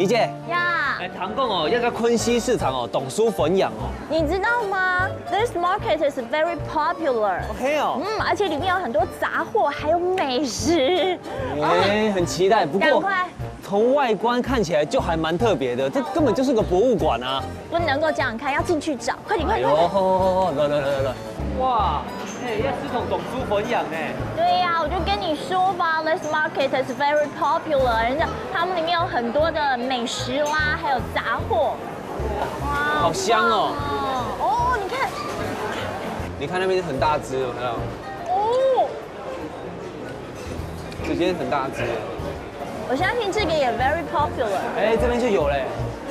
怡姐，呀，哎，唐贡哦，那个昆西市场哦，董叔粉养哦。你知道吗？This market is very popular。 OK 哦。而且里面有很多杂货，还有美食。哎，很期待。不过赶快，从外观看起来就还蛮特别的，这根本就是个博物馆啊！不能够这样看，要进去找，快点快哎点！快点来！哇，哎，要吃桶董叔粉养呢。对呀，我就跟你说吧，This market is very popular。人家他们里面有很多的美食啦，还有杂货。哇，好香哦！哦，你看，你看那边很大只，有没有？哦，这边很大只。我相信这个也 very popular。哎，这边就有嘞。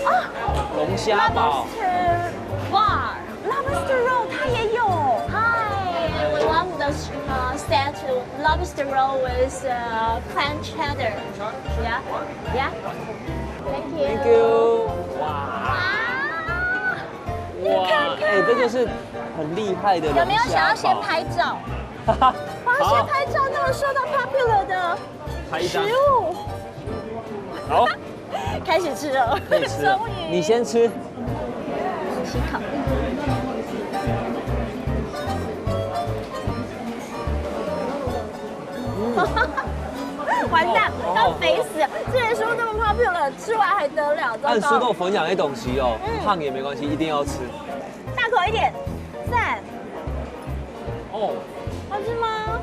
啊，龙虾堡。Lobster bar，Lobster roll 它也有。Hi，we love the set lobster roll with clam cheddar。Yeah. Thank you。哇！你看看，哎，这就是很厉害的龙虾堡。有没有想要先拍照？我要先拍照，那么说到 popular 的食物。好，开始吃了，可以吃了。你先吃。洗烤。完蛋，要肥死！这些食物这么 popular，吃完还得了？按酥豆粉养的东西哦，胖也没关系，一定要吃。大口一点，赞。哦，好吃吗？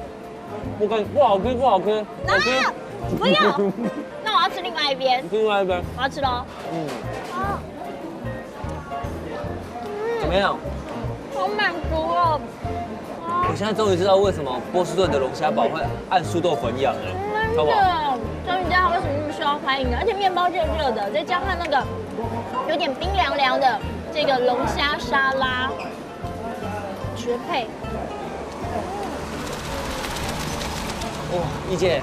不好吃，不好吃。啊！不要，那我要吃另外一边。你吃另外一边。我要吃喽。怎么样？好满足哦。我现在终于知道为什么波士顿的龙虾堡会按酥豆粉养了，好不好？终于知道它为什么那么受到欢迎了，而且面包热热的，再加上那个有点冰凉凉的这个龙虾沙拉，绝配。哇，怡姐，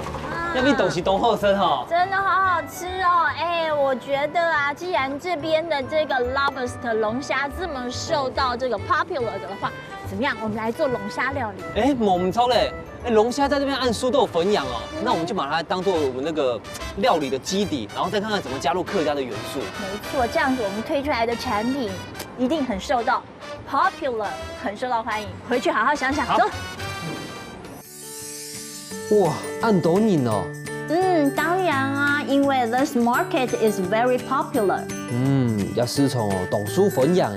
那边东西东后生哈，真的好好吃哦！哎，我觉得啊，既然这边的这个 lobster 龙虾这么受到这个 popular 的话，怎么样？我们来做龙虾料理。哎，猛超嘞！哎，龙虾在这边按酥豆粉养哦，那我们就把它当做我们那个料理的基底，然后再看看怎么加入客家的元素。没错，这样子我们推出来的产品一定很受到 popular， 很受到欢迎。回去好好想想，走。哇，按斗你哦。当然啊，因为 this market is very popular。要师从哦，董叔粉养。